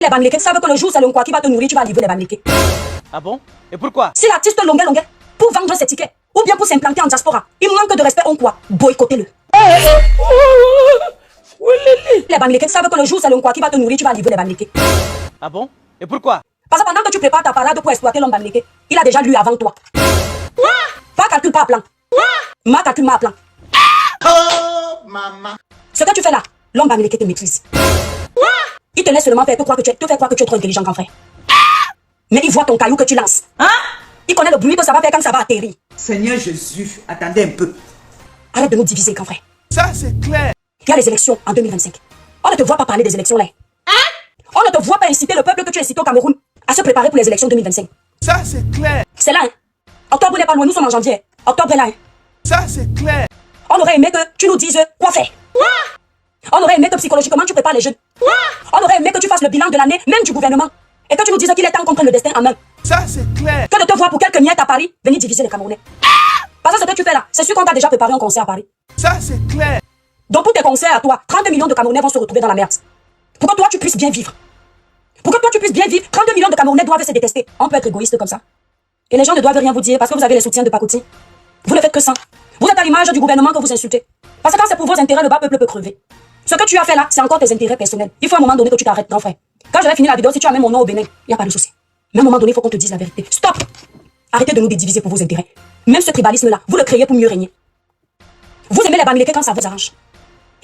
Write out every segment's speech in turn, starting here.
Les Bamileke savent que le jour c'est le quoi qui va te nourrir, tu vas livrer les Bamileke. Ah bon? Et pourquoi? Si l'artiste Longuet pour vendre ses tickets ou bien pour s'implanter en diaspora, il manque de respect, on quoi? Boycottez-le. Les Bamileke savent que le jour c'est le quoi qui va te nourrir, tu vas livrer les Bamileke. Ah bon? Et pourquoi? Parce que pendant que tu prépares ta parade pour exploiter l'homme Bamileke, il a déjà lu avant toi. Pas calcul, pas plan. Ma calcul, ma plan. Oh, maman. Ce que tu fais là, l'homme Bamileke te maîtrise. Il te laisse seulement faire te faire croire que tu es trop intelligent, grand frère. Mais il voit ton caillou que tu lances. Il connaît le bruit que ça va faire quand ça va atterrir. Seigneur Jésus, attendez un peu. Arrête de nous diviser, grand frère. Ça c'est clair. Il y a les élections en 2025. On ne te voit pas parler des élections là. On ne te voit pas inciter le peuple que tu incites au Cameroun à se préparer pour les élections 2025. Ça c'est clair. C'est là, hein. Octobre n'est pas loin, nous sommes en janvier. Octobre est là, hein. Ça c'est clair. On aurait aimé que tu nous dises quoi faire. On aurait aimé que psychologiquement tu prépares les jeunes. On aurait aimé que tu fasses le bilan de l'année, même du gouvernement. Et que tu nous dises qu'il est temps qu'on prenne le destin en main. Ça c'est clair. Que de te voir pour quelques miettes à Paris, venir diviser les Camerounais. Parce que ce que tu fais là, c'est sûr qu'on t'a déjà préparé un concert à Paris. Ça c'est clair. Donc pour tes concerts à toi, 30 millions de Camerounais vont se retrouver dans la merde. Pour que toi tu puisses bien vivre. Pour que toi tu puisses bien vivre, 32 millions de Camerounais doivent se détester. On peut être égoïste comme ça. Et les gens ne doivent rien vous dire parce que vous avez les soutiens de Pakoti. Vous ne faites que ça. Vous êtes à l'image du gouvernement que vous insultez. Parce que quand c'est pour vos intérêts, le bas peuple peut crever. Ce que tu as fait là, c'est encore tes intérêts personnels. Il faut à un moment donné que tu t'arrêtes, grand frère. Quand je vais finir la vidéo, si tu as même mon nom au Bénin, il n'y a pas de souci. Mais à un moment donné, il faut qu'on te dise la vérité. Stop! Arrêtez de nous diviser pour vos intérêts. Même ce tribalisme-là, vous le créez pour mieux régner. Vous aimez les Bamileke quand ça vous arrange.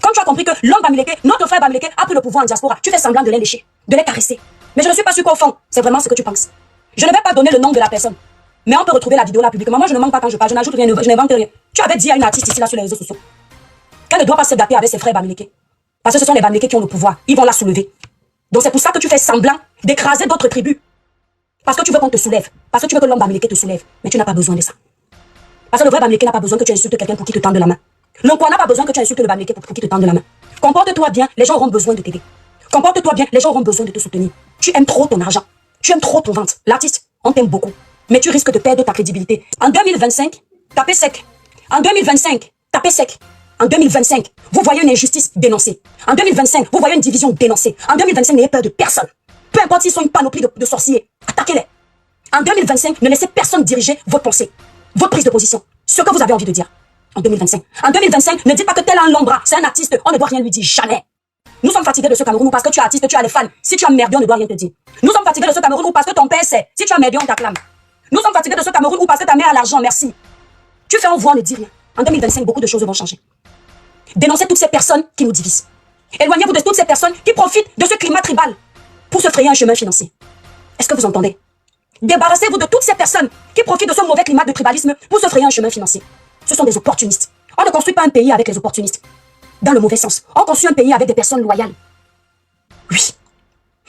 Quand tu as compris que l'homme Bamileke, notre frère Bamileke, a pris le pouvoir en diaspora, tu fais semblant de les lécher, de les caresser. Mais je ne suis pas sûr qu'au fond, c'est vraiment ce que tu penses. Je ne vais pas donner le nom de la personne. Mais on peut retrouver la vidéo là publiquement. Moi, je ne manque pas quand je parle, je n'ajoute rien, je n'invente rien. Tu avais dit à une artiste ici là sur les réseaux sociaux qu'elle ne doit pas se gâter avec ses frères Bamileke. Parce que ce sont les Bamileke qui ont le pouvoir. Ils vont la soulever. Donc c'est pour ça que tu fais semblant d'écraser d'autres tribus. Parce que tu veux qu'on te soulève. Parce que tu veux que l'homme Bamileke te soulève. Mais tu n'as pas besoin de ça. Parce que le vrai Bamileke n'a pas besoin que tu insultes quelqu'un pour qu'il te tende la main. Le quoi n'a pas besoin que tu insultes le Bamileke pour qu'il te tende la main. Comporte-toi bien, les gens auront besoin de t'aider. Comporte-toi bien, les gens auront besoin de te soutenir. Tu aimes trop ton argent. Tu aimes trop ton ventre. L'artiste, on t'aime beaucoup. Mais tu risques de perdre ta crédibilité. En 2025, tapez sec. En 2025, tapez sec. En 2025, vous voyez une injustice dénoncée. En 2025, vous voyez une division dénoncée. En 2025, n'ayez peur de personne. Peu importe s'ils sont une panoplie de sorciers, attaquez-les. En 2025, ne laissez personne diriger votre pensée, votre prise de position, ce que vous avez envie de dire. En 2025. En 2025, ne dites pas que tel un Lombra, c'est un artiste, on ne doit rien lui dire, jamais. Nous sommes fatigués de ce Cameroun parce que tu es artiste, tu as les fans. Si tu as merdé, on ne doit rien te dire. Nous sommes fatigués de ce Cameroun parce que ton père sait. Si tu as merdé, on t'acclame. Nous sommes fatigués de ce Cameroun parce que ta mère a l'argent, merci. Tu fais en voix, ne dis rien. En 2025, beaucoup de choses vont changer. Dénoncez toutes ces personnes qui nous divisent. Éloignez-vous de toutes ces personnes qui profitent de ce climat tribal pour se frayer un chemin financier. Est-ce que vous entendez? Débarrassez-vous de toutes ces personnes qui profitent de ce mauvais climat de tribalisme pour se frayer un chemin financier. Ce sont des opportunistes. On ne construit pas un pays avec les opportunistes. Dans le mauvais sens. On construit un pays avec des personnes loyales. Oui.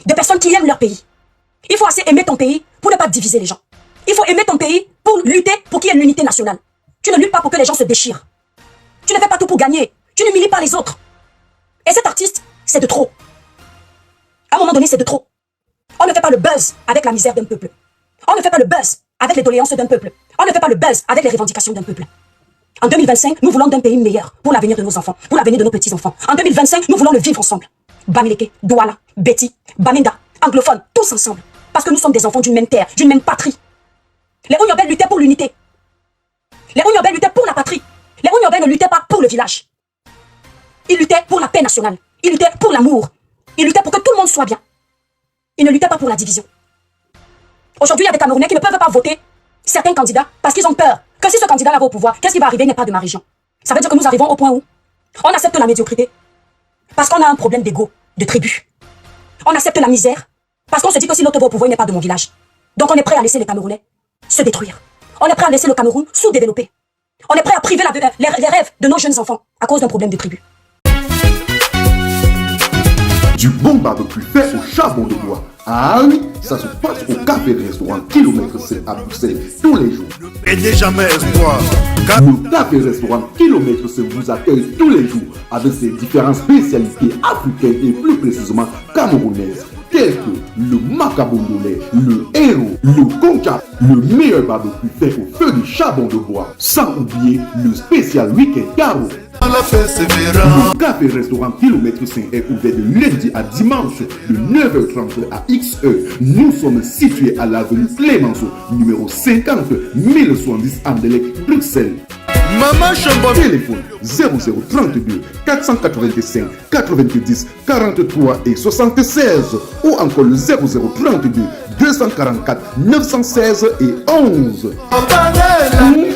Des personnes qui aiment leur pays. Il faut assez aimer ton pays pour ne pas diviser les gens. Il faut aimer ton pays pour lutter pour qu'il y ait l'unité nationale. Tu ne luttes pas pour que les gens se déchirent. Tu ne fais pas tout pour gagner. Tu n'humilies pas les autres. Et cet artiste, c'est de trop. À un moment donné, c'est de trop. On ne fait pas le buzz avec la misère d'un peuple. On ne fait pas le buzz avec les doléances d'un peuple. On ne fait pas le buzz avec les revendications d'un peuple. En 2025, nous voulons d'un pays meilleur pour l'avenir de nos enfants, pour l'avenir de nos petits-enfants. En 2025, nous voulons le vivre ensemble. Bamileke, Douala, Betty, Baminda, anglophones, tous ensemble. Parce que nous sommes des enfants d'une même terre, d'une même patrie. Les Ouniobel luttaient pour l'unité. Les Ouniobel luttaient pour la patrie. Les Ouniobel ne luttaient pas pour le village. Ils luttaient pour la paix nationale. Ils luttaient pour l'amour. Ils luttaient pour que tout le monde soit bien. Ils ne luttaient pas pour la division. Aujourd'hui, il y a des Camerounais qui ne peuvent pas voter certains candidats parce qu'ils ont peur que si ce candidat-là va au pouvoir, qu'est-ce qui va arriver n'est pas de ma région. Ça veut dire que nous arrivons au point où on accepte la médiocrité parce qu'on a un problème d'ego, de tribu. On accepte la misère parce qu'on se dit que si l'autre va au pouvoir, il n'est pas de mon village. Donc on est prêt à laisser les Camerounais se détruire. On est prêt à laisser le Cameroun sous-développé. On est prêt à priver les rêves de nos jeunes enfants à cause d'un problème de tribu. Du bon barbecue fait au charbon de bois. Ah oui, ça se passe au café-restaurant Kilomètre C à Bruxelles tous les jours. Et n'est jamais espoir. Le café-restaurant Kilomètre C vous accueille tous les jours avec ses différentes spécialités africaines et plus précisément camerounaises. Tels que le macabondolais, le héros, le concha, le meilleur barbecue fait au feu de charbon de bois. Sans oublier le spécial week-end carreau. La persévérance. Le café restaurant Kilomètre 5 est ouvert de lundi à dimanche de 9h30 à XE. Nous sommes situés à l'avenue Clémenceau, numéro 50 1070 Anderlecht, Bruxelles. Maman Chambon. Téléphone 0032 485 90 43 et 76 ou encore le 0032 244 916 et 11.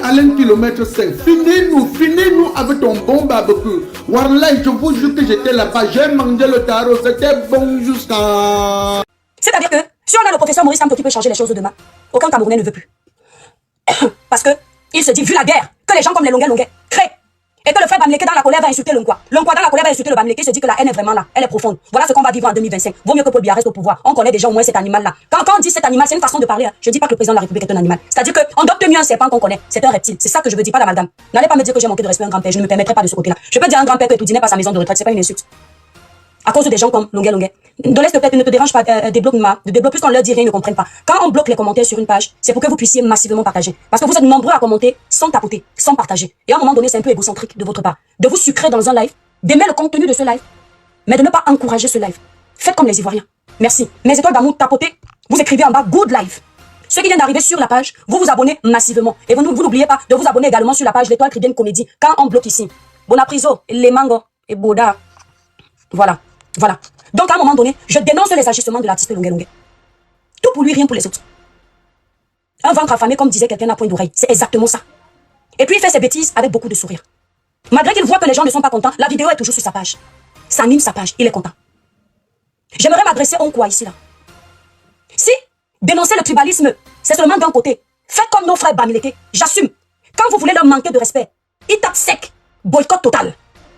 Alain Kilomètre 5, finis-nous avec ton bon barbecue. Wallah, je vous jure que j'étais là-bas, j'ai mangé le tarot, c'était bon jusqu'à... C'est-à-dire que si on a le professeur Maurice Kamto qui peut changer les choses demain, aucun Camerounais ne veut plus. Parce que il se dit, vu la guerre, que les gens comme les Longuet créent. Et que le frère Bamileke dans la colère va insulter l'Unkwa. L'Unkwa dans la colère va insulter le Bamileke, se dit que la haine est vraiment là, elle est profonde. Voilà ce qu'on va vivre en 2025. Vaut mieux que Paul Biya reste au pouvoir. On connaît déjà au moins cet animal-là. Quand on dit cet animal, c'est une façon de parler. Hein. Je dis pas que le président de la République est un animal. C'est-à-dire qu'on adopte mieux un serpent qu'on connaît. C'est un reptile. C'est ça que je veux dire, pas d'amalgame. N'allez pas me dire que j'ai manqué de respect à un grand-père. Je ne me permettrai pas de ce côté-là. Je peux dire à un grand-père que tout dîner pas sa maison de retraite, c'est pas une insulte. À cause des gens comme Longuet. De l'Est, peut-être, ne te dérange pas, débloque, puisqu'on leur dit rien, ils ne comprennent pas. Quand on bloque les commentaires sur une page, c'est pour que vous puissiez massivement partager. Parce que vous êtes nombreux à commenter sans tapoter, sans partager. Et à un moment donné, c'est un peu égocentrique de votre part. De vous sucrer dans un live, d'aimer le contenu de ce live, mais de ne pas encourager ce live. Faites comme les Ivoiriens. Merci. Mes étoiles d'amour, tapotez, vous écrivez en bas, good live. Ceux qui viennent d'arriver sur la page, vous vous abonnez massivement. Et vous n'oubliez pas de vous abonner également sur la page L'Étoile Tribienne Comédie. Quand on bloque ici, Bonapriso, les mangos et Boda. Voilà. Donc à un moment donné, je dénonce les agissements de l'artiste Longuet. Tout pour lui, rien pour les autres. Un ventre affamé, comme disait quelqu'un à point d'oreille. C'est exactement ça. Et puis il fait ses bêtises avec beaucoup de sourire. Malgré qu'il voit que les gens ne sont pas contents, la vidéo est toujours sur sa page. Ça anime sa page, il est content. J'aimerais m'adresser à quoi ici là. Si dénoncer le tribalisme, c'est seulement d'un côté. Faites comme nos frères Bamileke. J'assume. Quand vous voulez leur manquer de respect, ils tapent sec. Boycott total.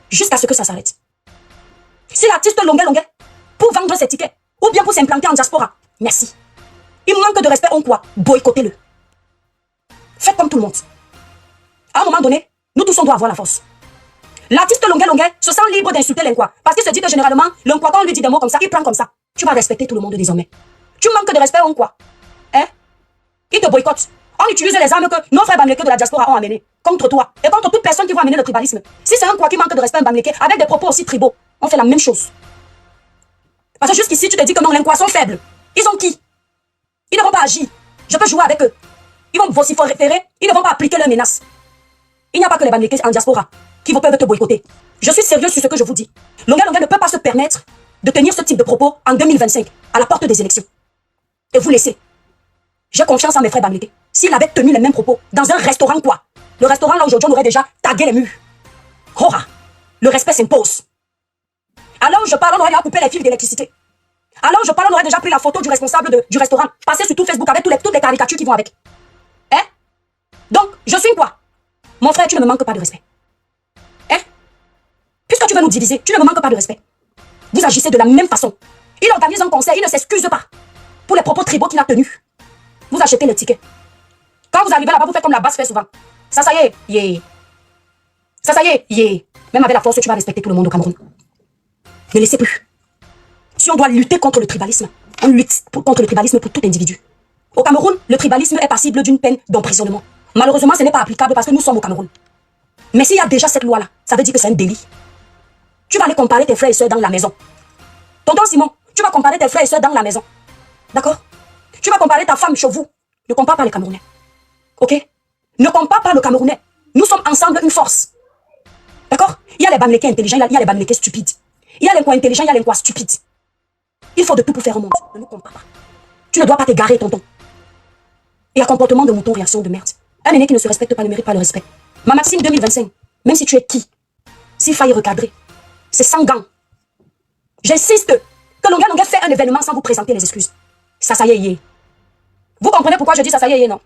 Jusqu'à ce que ça s'arrête. Si l'artiste Longuet, pour vendre ses tickets, ou bien pour s'implanter en diaspora, merci. Il manque de respect, boycottez-le. Faites comme tout le monde. À un moment donné, nous tous on doit avoir la force. L'artiste Longuet se sent libre d'insulter l'Unkwa. Parce qu'il se dit que généralement, l'Unkwa, quand on lui dit des mots comme ça, il prend comme ça. Tu vas respecter tout le monde désormais. Tu manques de respect, Hein? Il te boycotte. On utilise les armes que nos frères Bamileke de la diaspora ont amenées contre toi et contre toute personne qui va amener le tribalisme. Si c'est un quoi qui manque de respect à Bamileke avec des propos aussi tribaux, on fait la même chose. Parce que jusqu'ici, tu te dis que non, les Nkwa sont faibles. Ils ont qui? Ils ne vont pas agir. Je peux jouer avec eux. Ils vont vociférer, ils ne vont pas appliquer leurs menaces. Il n'y a pas que les Bamileke en diaspora qui peuvent te boycotter. Je suis sérieux sur ce que je vous dis. Longuet ne peut pas se permettre de tenir ce type de propos en 2025, à la porte des élections. Et vous laissez. J'ai confiance en mes frères Bamileke. S'il avait tenu les mêmes propos dans un restaurant le restaurant là aujourd'hui on aurait déjà tagué les murs. Hora, le respect s'impose. Alors je parle, on aurait déjà coupé les fils d'électricité. Alors je parle, on aurait déjà pris la photo du responsable du restaurant, passé sur tout Facebook avec toutes les caricatures qui vont avec. Hein? Donc, je suis quoi? Mon frère, tu ne me manques pas de respect. Hein? Puisque tu veux nous diviser, tu ne me manques pas de respect. Vous agissez de la même façon. Il organise un concert, il ne s'excuse pas pour les propos tribaux qu'il a tenus. Vous achetez les tickets. Quand vous arrivez là-bas, vous faites comme la base fait souvent. Ça y est, yeah. Ça y est, yeah. Même avec la force, tu vas respecter tout le monde au Cameroun. Ne laissez plus. Si on doit lutter contre le tribalisme, on lutte contre le tribalisme pour tout individu. Au Cameroun, le tribalisme est passible d'une peine d'emprisonnement. Malheureusement, ce n'est pas applicable parce que nous sommes au Cameroun. Mais s'il y a déjà cette loi-là, ça veut dire que c'est un délit. Tu vas aller comparer tes frères et soeurs dans la maison. Tonton Simon, tu vas comparer tes frères et soeurs dans la maison. D'accord? Tu vas comparer ta femme chez vous. Ne compare pas les Camerounais. Ok? Ne compare pas le Camerounais. Nous sommes ensemble une force. D'accord? Il y a les Bamileke intelligents, il y a les Bamileke stupides. Il y a les Nkwa intelligents, il y a les Nkwa stupides. Il faut de tout pour faire un monde. Ne nous compare pas. Tu ne dois pas t'égarer, tonton. Et un comportement de mouton, réaction de merde. Un aîné qui ne se respecte pas ne mérite pas le respect. Ma maxime 2025, même si tu es qui, s'il faille recadrer, c'est sans gants. J'insiste que Longuet fait un événement sans vous présenter les excuses. Ça y est. Vous comprenez pourquoi je dis ça y est, non?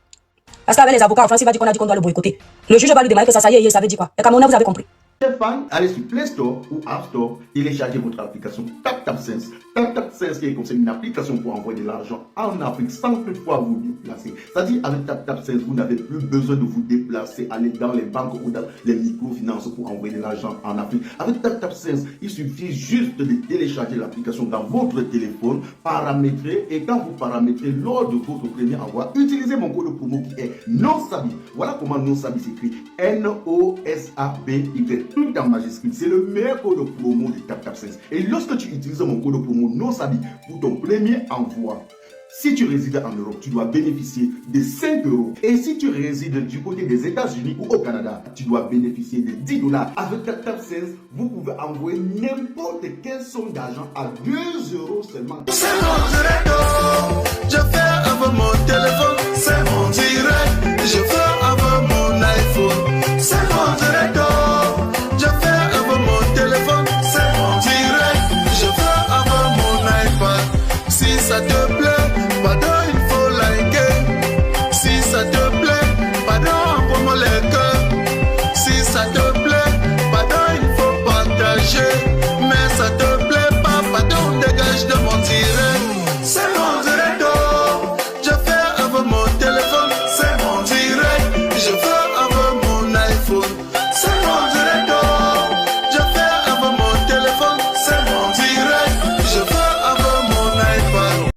Parce qu'avec les avocats en France, il va dire qu'on a dit qu'on doit le boycotter. Le juge va lui demander que ça y est, ça veut dire quoi? Les Camerounais, vous avez compris. Les fans, allez sur Play Store ou App Store, téléchargez votre application TapTapSense. TapTapSense qui est une application pour envoyer de l'argent en Afrique sans toutefois vous déplacer. C'est-à-dire avec TapTapSense, vous n'avez plus besoin de vous déplacer, aller dans les banques ou dans les microfinances pour envoyer de l'argent en Afrique. Avec TapTapSense, il suffit juste de télécharger l'application dans votre téléphone, paramétrer, et quand vous paramétrez lors de votre premier envoi, utilisez mon code promo qui est NOSABI. Voilà comment NOSABI s'écrit. NOSABY. tout en majuscule. C'est le meilleur code promo de TapTapSense. Et lorsque tu utilises mon code promo NOSABI pour ton premier envoi, si tu résides en Europe, tu dois bénéficier de 5 €. Et si tu résides du côté des États-Unis ou au Canada, tu dois bénéficier de 10 $. Avec TapTapSense, vous pouvez envoyer n'importe quelle somme d'argent à 2 € seulement. C'est mon direct, je fais avec mon téléphone. C'est mon direct, je fais avec mon iPhone. C'est mon direct, je fais avec mon téléphone. C'est mon direct, je fais avec mon iPad. Si ça te plaît.